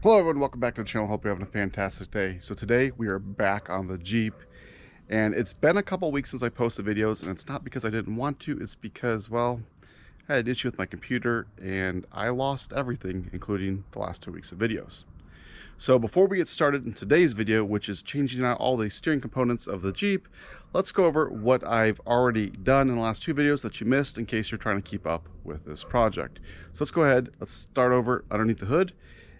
Hello everyone, welcome back to the channel. Hope you're having a fantastic day. So today we are back on the Jeep, and it's been a couple weeks since I posted videos, and it's not because I didn't want to, it's because, well, I had an issue with my computer and I lost everything, including the last 2 weeks of videos. So before we get started in today's video, which is changing out all the steering components of the Jeep, let's go over what I've already done in the last 2 videos that you missed in case you're trying to keep up with this project. So let's go ahead, let's start over underneath the hood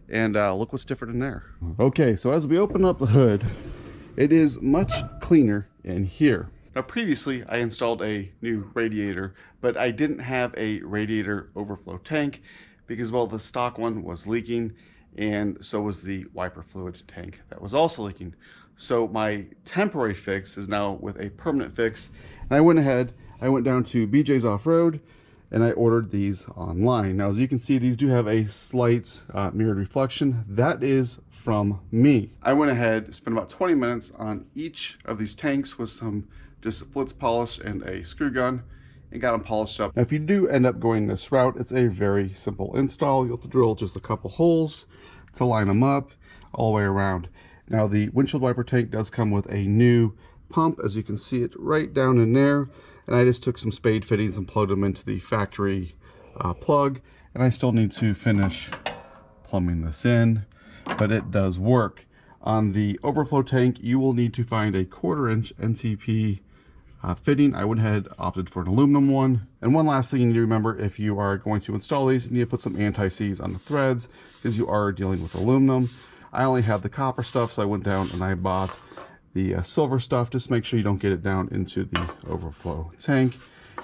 and look what's different in there. Okay, so as we open up the hood, it is much cleaner in here. Now previously I installed a new radiator, but I didn't have a radiator overflow tank because, well, the stock one was leaking, and so was the wiper fluid tank that was also leaking. So my temporary fix is now with a permanent fix, and I went down to BJ's Off-Road and I ordered these online. Now, as you can see, these do have a slight mirrored reflection. That is from me. I went ahead, spent about 20 minutes on each of these tanks with some just flitz polish and a screw gun, and got them polished up. Now, if you do end up going this route, it's a very simple install. You'll have to drill just a couple holes to line them up all the way around. Now, the windshield wiper tank does come with a new pump, as you can see it right down in there. And I just took some spade fittings and plugged them into the factory plug. And I still need to finish plumbing this in, but it does work. On the overflow tank, you will need to find a 1/4 inch NTP fitting. I went ahead, opted for an aluminum one. And one last thing you need to remember, if you are going to install these, you need to put some anti-seize on the threads because you are dealing with aluminum. I only have the copper stuff, so I went down and I bought the silver stuff. Just make sure you don't get it down into the overflow tank.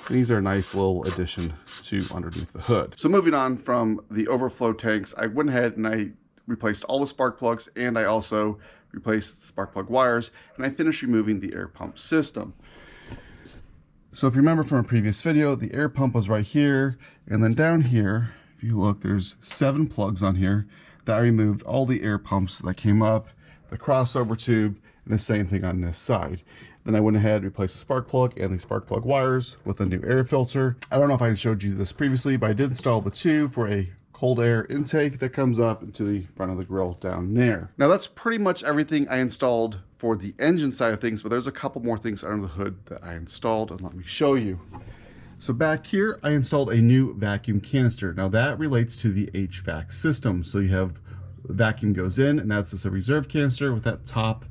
And these are a nice little addition to underneath the hood. So moving on from the overflow tanks, I went ahead and I replaced all the spark plugs, and I also replaced the spark plug wires, and I finished removing the air pump system. So if you remember from a previous video, the air pump was right here, and then down here, if you look, there's 7 plugs on here that I removed all the air pumps that came up, the crossover tube, and the same thing on this side. Then I went ahead and replaced the spark plug and the spark plug wires with a new air filter. I don't know if I showed you this previously, but I did install the tube for a cold air intake that comes up into the front of the grill down there. Now that's pretty much everything I installed for the engine side of things, but there's a couple more things under the hood that I installed, and let me show you. So back here, I installed a new vacuum canister. Now that relates to the HVAC system. So you have vacuum goes in, and that's just a reserve canister with that top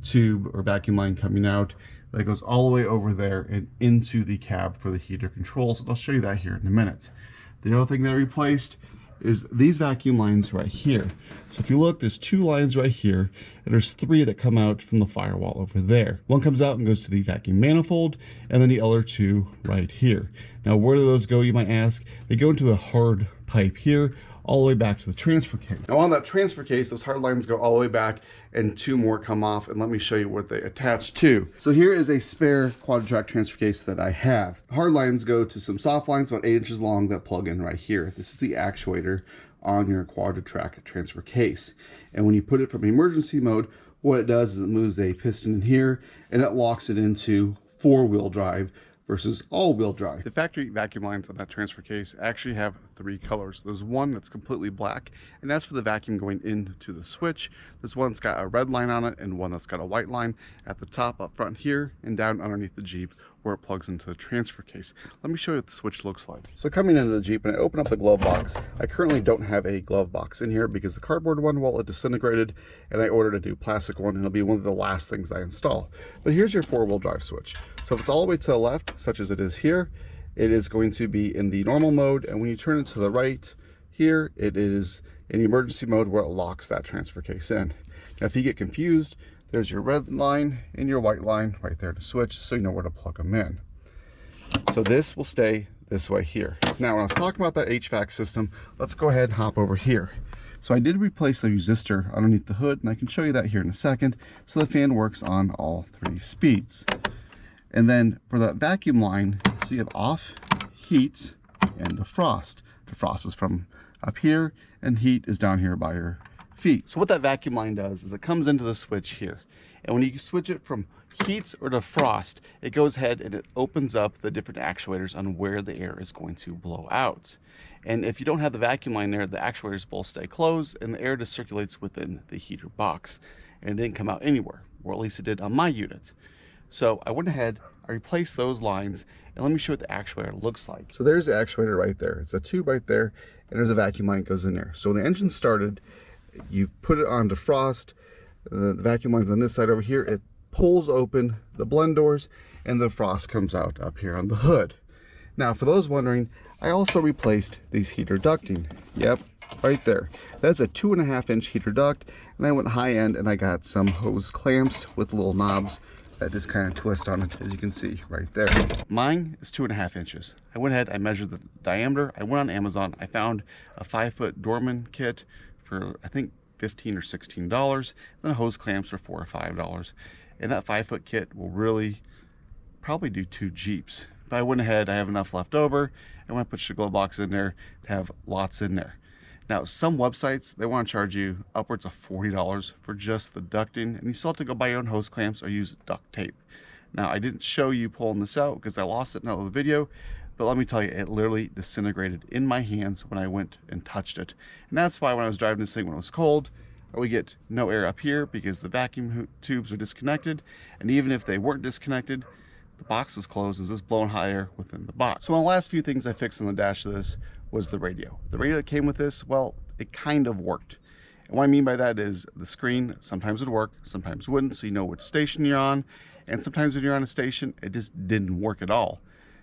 tube or vacuum line coming out that goes all the way over there and into the cab for the heater controls. And I'll show you that here in a minute. The other thing that I replaced is these vacuum lines right here. So if you look, there's 2 lines right here, and there's 3 that come out from the firewall over there. One comes out and goes to the vacuum manifold, and then the other 2 right here. Now, where do those go, you might ask? They go into a hard pipe here, all the way back to the transfer case. Now on that transfer case, those hard lines go all the way back, and 2 more come off, and let me show you what they attach to. So here is a spare quad-track transfer case that I have. Hard lines go to some soft lines about 8 inches long that plug in right here. This is the actuator on your quad-track transfer case. And when you put it from emergency mode, what it does is it moves a piston in here, and it locks it into 4-wheel drive versus all-wheel drive. The factory vacuum lines on that transfer case actually have 3 colors. There's one that's completely black, and that's for the vacuum going into the switch. There's one that's got a red line on it, and one that's got a white line at the top up front here and down underneath the Jeep where it plugs into the transfer case. Let me show you what the switch looks like. So coming into the Jeep, and I open up the glove box, I currently don't have a glove box in here because the cardboard one, well, it disintegrated, and I ordered a new plastic one, and it'll be one of the last things I install. But here's your 4-wheel drive switch. So if it's all the way to the left, such as it is here, it is going to be in the normal mode, and when you turn it to the right here, it is in emergency mode where it locks that transfer case in. Now if you get confused, there's your red line and your white line right there to switch, so you know where to plug them in. So this will stay this way here. Now when I was talking about that HVAC system, let's go ahead and hop over here. So I did replace the resistor underneath the hood, and I can show you that here in a second. So the fan works on all 3 speeds. And then for that vacuum line, so you have off, heat, and defrost. Defrost is from up here, and heat is down here by your feet. So what that vacuum line does is it comes into the switch here, And when you switch it from heat or to frost, it goes ahead and it opens up the different actuators on where the air is going to blow out. And if you don't have the vacuum line there, the actuators both stay closed and the air just circulates within the heater box. And it didn't come out anywhere, or at least it did on my unit. So I went ahead, I replaced those lines, and let me show you what the actuator looks like. So there's the actuator right there. It's a tube right there, and there's a vacuum line that goes in there. So when the engine started, you put it on defrost, the vacuum line's on this side over here, it pulls open the blend doors, and the frost comes out up here on the hood. Now, for those wondering, I also replaced these heater ducting. Yep, right there. That's a 2.5-inch heater duct, and I went high end and I got some hose clamps with little knobs that just kind of twist on it, as you can see right there. Mine is 2.5 inches. I went ahead, I measured the diameter. I went on Amazon, I found a 5-foot Dorman kit for I think $15 or $16. Then hose clamps for $4 or $5. And that 5-foot kit will really probably do 2 Jeeps. If I went ahead, I have enough left over, and when I put the glove box in there, to have lots in there. Now, some websites, they want to charge you upwards of $40 for just the ducting, and you still have to go buy your own hose clamps or use duct tape. Now, I didn't show you pulling this out because I lost it in another video, but let me tell you, it literally disintegrated in my hands when I went and touched it. And that's why when I was driving this thing when it was cold, I would get no air up here because the vacuum tubes are disconnected, and even if they weren't disconnected, the box was closed, is just blowing hot air within the box. So one of the last few things I fixed on the dash of this was the radio. The radio that came with this, well, it kind of worked. And what I mean by that is the screen sometimes would work, sometimes wouldn't, so you know which station you're on. And sometimes when you're on a station, it just didn't work at all.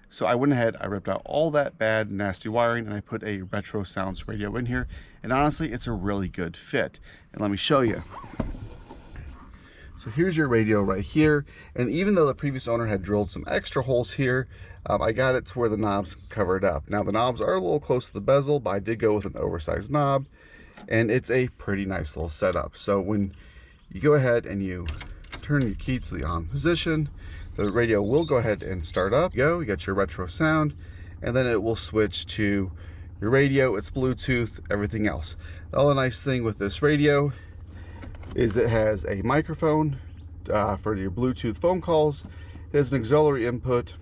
So I went ahead, I ripped out all that bad, nasty wiring, and I put a Retro Sounds radio in here. And honestly, it's a really good fit. And let me show you. So here's your radio right here, and even though the previous owner had drilled some extra holes here, I got it to where the knobs covered up. Now the knobs are a little close to the bezel, but I did go with an oversized knob, and it's a pretty nice little setup. So when you go ahead and you turn your key to the on position, the radio will go ahead and start up. You got your retro sound, and then it will switch to your radio, its Bluetooth, everything else. The other nice thing with this radio is it has a microphone for your Bluetooth phone calls. It has an auxiliary input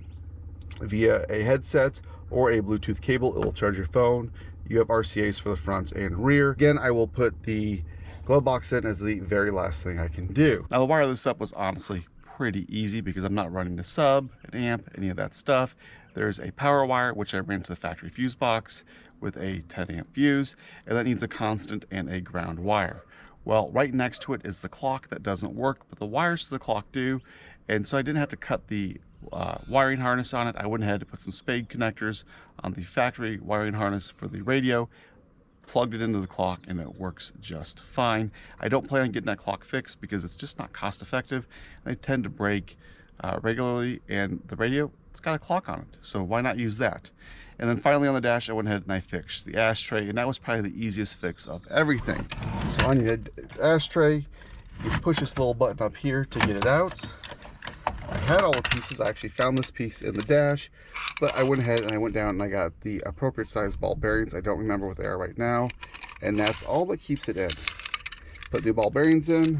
via a headset or a Bluetooth cable. It will charge your phone. You have RCAs for the front and rear. Again, I will put the glove box in as the very last thing I can do. Now the wire this up was honestly pretty easy because I'm not running the sub, an amp, any of that stuff. There's a power wire, which I ran to the factory fuse box with a 10 amp fuse, and that needs a constant and a ground wire. Well, right next to it is the clock that doesn't work, but the wires to the clock do. And so I didn't have to cut the wiring harness on it. I went ahead and put some spade connectors on the factory wiring harness for the radio, plugged it into the clock, and it works just fine. I don't plan on getting that clock fixed because it's just not cost effective. They tend to break regularly, and the radio, it's got a clock on it, so why not use that? And then finally on the dash, I went ahead and I fixed the ashtray, and that was probably the easiest fix of everything. So on your ashtray, you push this little button up here to get it out. I had all the pieces. I actually found this piece in the dash, but I went ahead and I went down and I got the appropriate size ball bearings. I don't remember what they are right now, and that's all that keeps it in. Put new ball bearings in.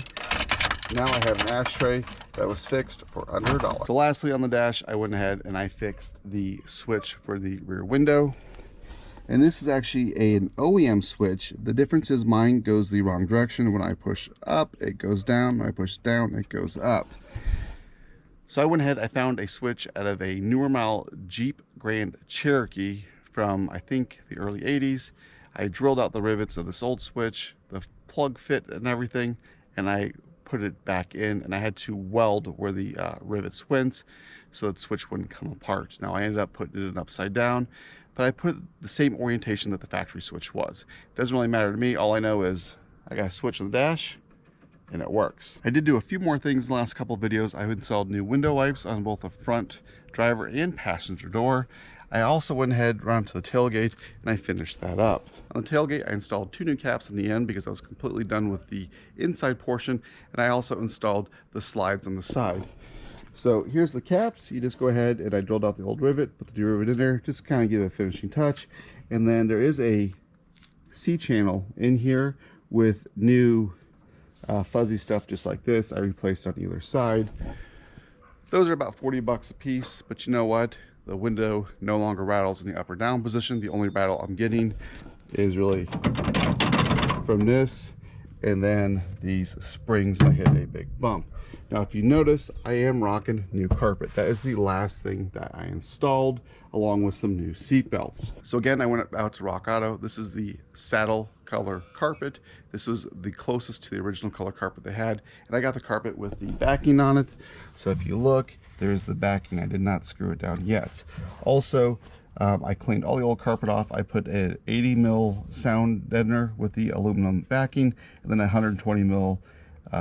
Now I have an ashtray that was fixed for under $1. So lastly on the dash, I went ahead and I fixed the switch for the rear window. And this is actually an OEM switch. The difference is mine goes the wrong direction. When I push up, it goes down. When I push down, it goes up. So I went ahead, I found a switch out of a newer model Jeep Grand Cherokee from, I think, the early 80s. I drilled out the rivets of this old switch, the plug fit and everything, and I put it back in, and I had to weld where the rivets went so that the switch wouldn't come apart. Now I ended up putting it upside down, but I put the same orientation that the factory switch was. It doesn't really matter to me. All I know is I got a switch on the dash and it works. I did do a few more things in the last couple of videos. I've installed new window wipes on both the front driver and passenger door. I also went ahead around to the tailgate and I finished that up. On the tailgate, I installed 2 new caps in the end because I was completely done with the inside portion, and I also installed the slides on the side. So here's the caps. You just go ahead and I drilled out the old rivet, put the new rivet in there, just kind of give it a finishing touch. And then there is a C channel in here with new fuzzy stuff just like this I replaced on either side. Those are about 40 bucks a piece, but you know what? The window no longer rattles in the up or down position. The only rattle I'm getting is really from this, and then these springs I hit a big bump. Now if you notice, I am rocking new carpet. That is the last thing that I installed, along with some new seat belts. So again, I went out to Rock Auto. This is the saddle color carpet. This was the closest to the original color carpet they had, and I got the carpet with the backing on it. So if you look, there's the backing. I did not screw it down yet. Also, I cleaned all the old carpet off. I put an 80 mil sound deadener with the aluminum backing, and then a 120 mil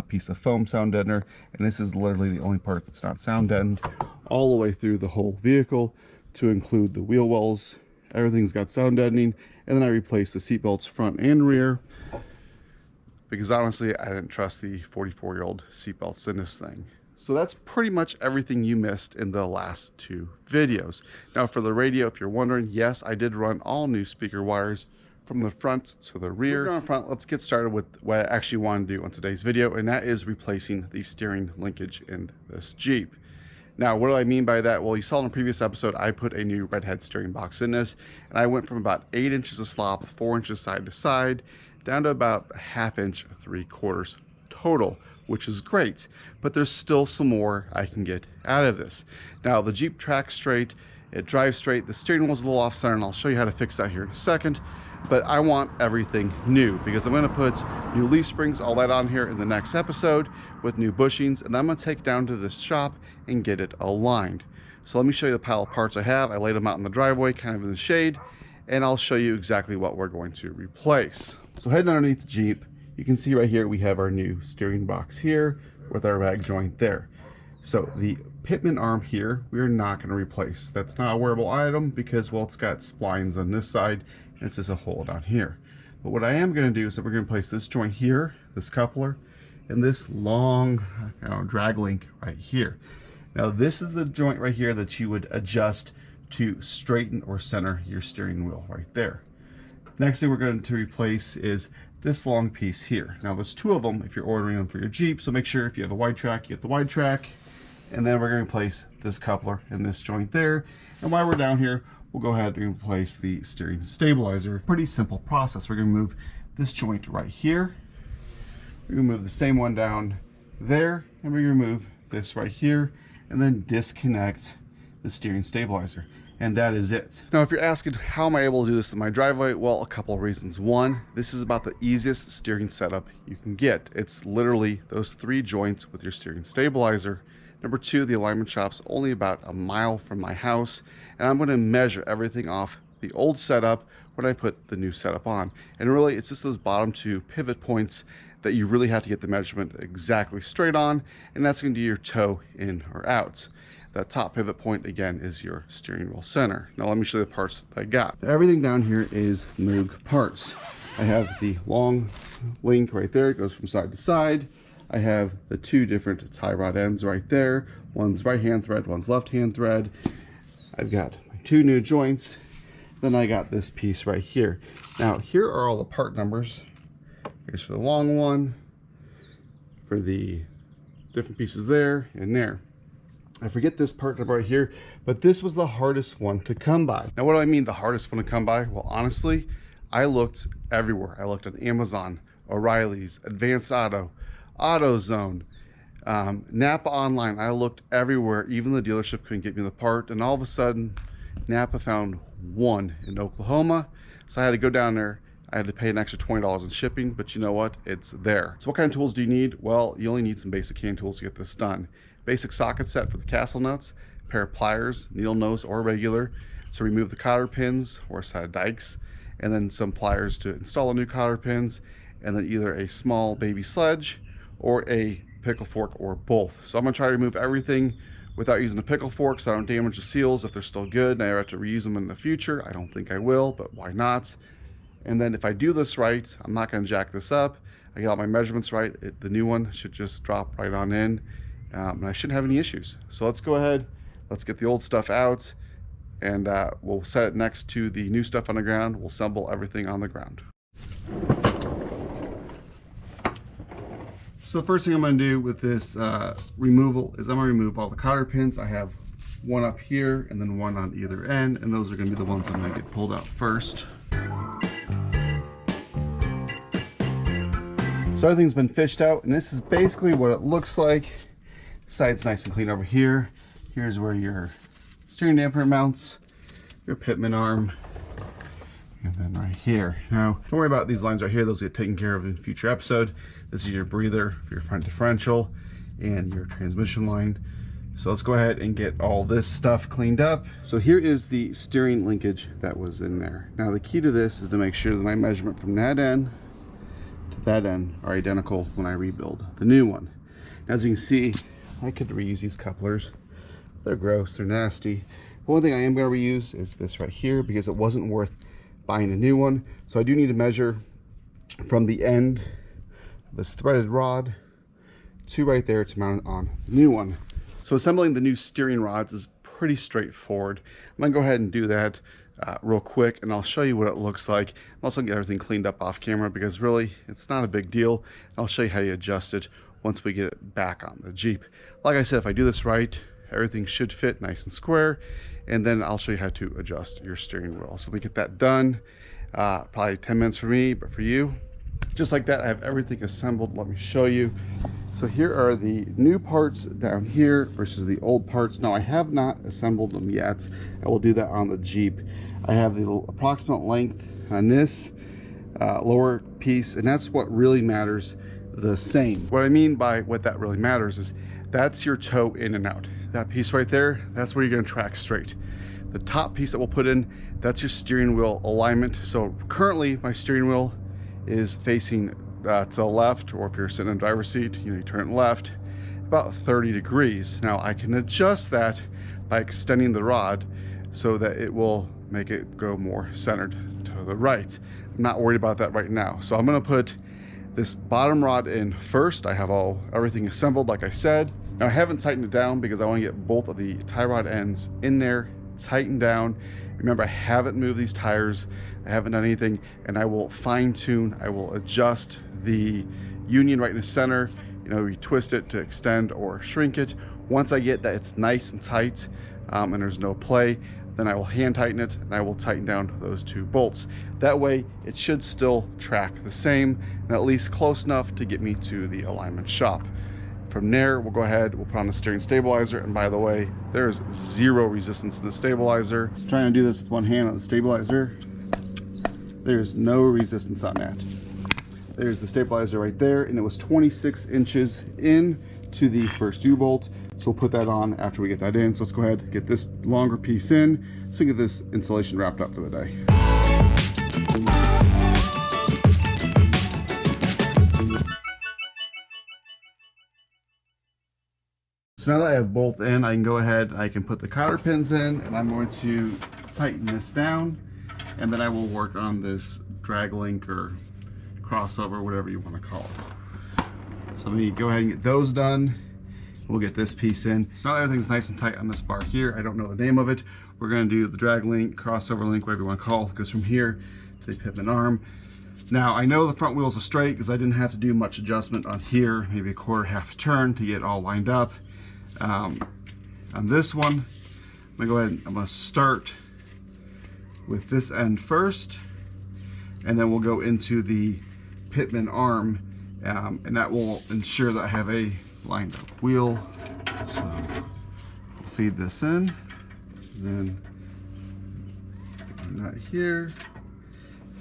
piece of foam sound deadener. And this is literally the only part that's not sound deadened, all the way through the whole vehicle, to include the wheel wells. Everything's got sound deadening. And then I replaced the seat belts front and rear, because honestly, I didn't trust the 44-year-old seat belts in this thing. So that's pretty much everything you missed in the last two videos. Now for the radio, if you're wondering, yes, I did run all new speaker wires from the front to the rear. On front, let's get started with what I actually want to do on today's video, and that is replacing the steering linkage in this Jeep. Now, what do I mean by that? Well, you saw in the previous episode, I put a new redhead steering box in this, and I went from about 8 inches of slop, 4 inches side to side, down to about a 1/2 inch, 3/4 total, which is great, but there's still some more I can get out of this. Now, the Jeep tracks straight, it drives straight, the steering wheel's a little off center, and I'll show you how to fix that here in a second, but I want everything new, because I'm gonna put new leaf springs, all that on here in the next episode with new bushings, and I'm gonna take down to the shop and get it aligned. So let me show you the pile of parts I have. I laid them out in the driveway, kind of in the shade, and I'll show you exactly what we're going to replace. So heading underneath the Jeep, you can see right here we have our new steering box here with our bag joint there. So the pitman arm here, we're not going to replace. That's not a wearable item because, well, it's got splines on this side and it's just a hole down here. But what I am going to do is that we're going to place this joint here, this coupler, and this long drag link right here. Now this is the joint right here that you would adjust to straighten or center your steering wheel right there. Next thing we're going to replace is this long piece here. Now there's two of them if you're ordering them for your Jeep, so make sure if you have a wide track, you get the wide track. And then we're going to replace this coupler and this joint there. And while we're down here, we'll go ahead and replace the steering stabilizer. Pretty simple process. We're going to move this joint right here. We're going to move the same one down there, and we're going to move this right here, and then disconnect the steering stabilizer. And that is it. Now, if you're asking how am I able to do this in my driveway, well, a couple of reasons. One, this is about the easiest steering setup you can get. It's literally those 3 joints with your steering stabilizer. Number 2, the alignment shop's only about a mile from my house, and I'm going to measure everything off the old setup when I put the new setup on. And really, it's just those bottom 2 pivot points that you really have to get the measurement exactly straight on, and that's going to be your toe in or out. That top pivot point, again, is your steering wheel center. Now let me show you the parts that I got. Everything down here is Moog parts. I have the long link right there. It goes from side to side. I have the 2 different tie rod ends right there. One's right hand thread, one's left hand thread. I've got my 2 new joints. Then I got this piece right here. Now here are all the part numbers. Here's for the long one, for the different pieces there and there. I forget this part number right here, but this was the hardest one to come by. Now, what do I mean the hardest one to come by? Well, honestly, I looked everywhere. I looked at Amazon, O'Reilly's, Advanced Auto, AutoZone, Napa Online. I looked everywhere. Even the dealership couldn't get me the part. And all of a sudden, Napa found one in Oklahoma. So I had to go down there. I had to pay an extra $20 in shipping, but you know what? It's there. So what kind of tools do you need? Well, you only need some basic hand tools to get this done. Basic socket set for the castle nuts, a pair of pliers, needle nose or regular, to remove the cotter pins or a set of dikes, and then some pliers to install the new cotter pins, and then either a small baby sledge or a pickle fork or both. So I'm gonna try to remove everything without using a pickle fork so I don't damage the seals if they're still good and I have to reuse them in the future. I don't think I will, but why not? And then if I do this right, I'm not gonna jack this up. I get all my measurements right. The new one should just drop right on in. And I shouldn't have any issues. So let's go ahead, let's get the old stuff out, and we'll set it next to the new stuff on the ground. We'll assemble everything on the ground. So the first thing I'm going to do with this removal is I'm going to remove all the cotter pins. I have one up here and then one on either end, and those are going to be the ones I'm going to get pulled out first. So everything's been fished out, and this is basically what it looks like. Side's nice and clean over here. Here's where your steering dampener mounts, your pitman arm, and then right here. Now, don't worry about these lines right here. Those get taken care of in a future episode. This is your breather for your front differential and your transmission line. So let's go ahead and get all this stuff cleaned up. So here is the steering linkage that was in there. Now the key to this is to make sure that my measurement from that end to that end are identical when I rebuild the new one. As you can see, I could reuse these couplers. They're gross, they're nasty. The one thing I am going to reuse is this right here because it wasn't worth buying a new one. So I do need to measure from the end of this threaded rod to right there to mount it on the new one. So assembling the new steering rods is pretty straightforward. I'm going to go ahead and do that real quick, and I'll show you what it looks like. I'm also going to get everything cleaned up off camera because really it's not a big deal. I'll show you how you adjust it once we get it back on the Jeep. Like I said, if I do this right, everything should fit nice and square, and then I'll show you how to adjust your steering wheel. So let me get that done. Probably 10 minutes for me, but for you, just like that, I have everything assembled. Let me show you. So here are the new parts down here versus the old parts. Now I have not assembled them yet. I will do that on the Jeep. I have the approximate length on this lower piece, and that's what really matters the same. What I mean by what that really matters is that's your toe in and out. That piece right there, that's where you're gonna track straight. The top piece that we'll put in, that's your steering wheel alignment. So currently my steering wheel is facing to the left, or if you're sitting in the driver's seat, you turn it left about 30 degrees. Now I can adjust that by extending the rod so that it will make it go more centered to the right. I'm not worried about that right now. So I'm gonna put this bottom rod in first. I have everything assembled like I said. Now I haven't tightened it down because I want to get both of the tie rod ends in there, tightened down. Remember, I haven't moved these tires, I haven't done anything, and I will fine tune, I will adjust the union right in the center. You twist it to extend or shrink it. Once I get that it's nice and tight and there's no play, then I will hand tighten it and I will tighten down those two bolts. That way it should still track the same and at least close enough to get me to the alignment shop. From there, we'll go ahead, we'll put on the steering stabilizer, and by the way, there's zero resistance in the stabilizer. Trying to do this with one hand on the stabilizer, there's no resistance on that. There's the stabilizer right there, and it was 26 inches in to the first U-bolt, so we'll put that on after we get that in. So let's go ahead and get this longer piece in so we get this installation wrapped up for the day. So now that I have both in, I can go ahead, I can put the cotter pins in, and I'm going to tighten this down, and then I will work on this drag link or crossover, whatever you want to call it. So let me go ahead and get those done. We'll get this piece in. So now everything's nice and tight on this bar here. I don't know the name of it. We're going to do the drag link, crossover link, whatever you want to call it. It goes from here to the pitman arm. Now I know the front wheels are straight because I didn't have to do much adjustment on here, maybe a quarter, half turn to get it all lined up. On this one, I'm gonna go ahead and I'm gonna start with this end first, and then we'll go into the pitman arm, and that will ensure that I have a lined up wheel. So we'll feed this in, then that here.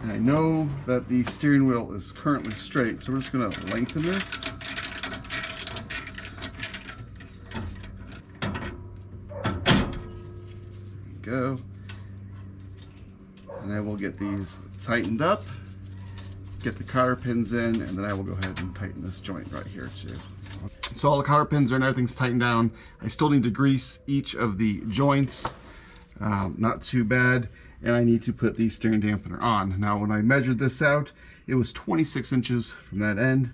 And I know that the steering wheel is currently straight, so we're just gonna lengthen this. Go, and I will get these tightened up, get the cotter pins in, and then I will go ahead and tighten this joint right here too. So all the cotter pins are and everything's tightened down. I still need to grease each of the joints, not too bad, and I need to put the steering dampener on. Now when I measured this out, it was 26 inches from that end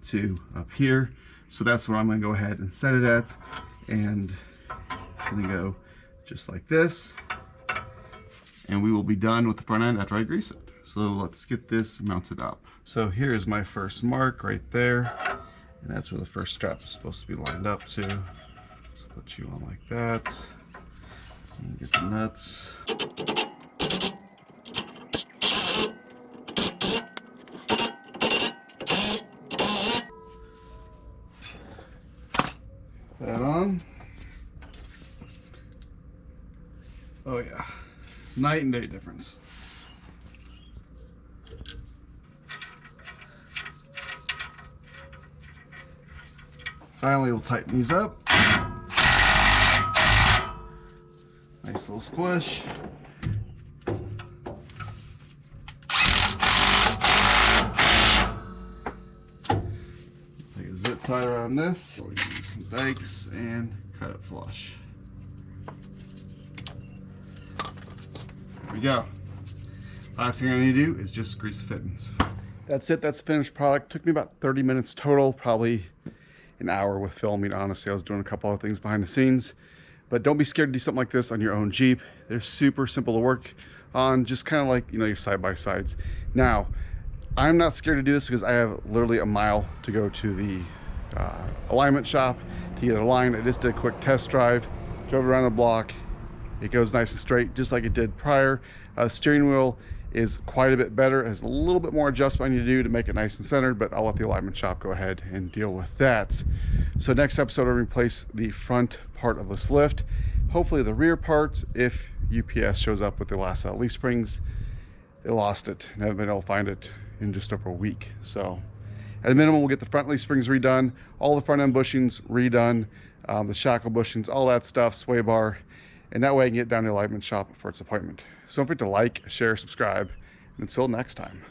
to up here, so that's where I'm going to go ahead and set it at, and it's going to go just like this, and we will be done with the front end after I grease it. So let's get this mounted up. So here's my first mark right there, And that's where the first strap is supposed to be lined up to. Just put you on like that. And get the nuts. That on. Oh yeah, night and day difference. Finally, we'll tighten these up. Nice little squish. Take a zip tie around this. We'll use some dikes and cut it flush. There we go. Last thing I need to do is just grease the fittings. That's it. That's the finished product. Took me about 30 minutes total, probably an hour with filming. Honestly, I was doing a couple other things behind the scenes. But don't be scared to do something like this on your own Jeep. They're super simple to work on, just kind of like, you know, your side-by-sides. Now, I'm not scared to do this because I have literally a mile to go to the alignment shop to get it aligned. I just did a quick test drive, drove around the block. It goes nice and straight, just like it did prior. Steering wheel is quite a bit better. It has a little bit more adjustment I need to do to make it nice and centered, but I'll let the alignment shop go ahead and deal with that. So next episode, I'll replace the front part of this lift. Hopefully the rear parts, if UPS shows up with the last set of leaf springs. They lost it and haven't been able to find it in just over a week. So at a minimum, we'll get the front leaf springs redone, all the front end bushings redone, the shackle bushings, all that stuff, sway bar, and that way I can get down to the alignment shop for its appointment. So don't forget to like, share, subscribe, and until next time.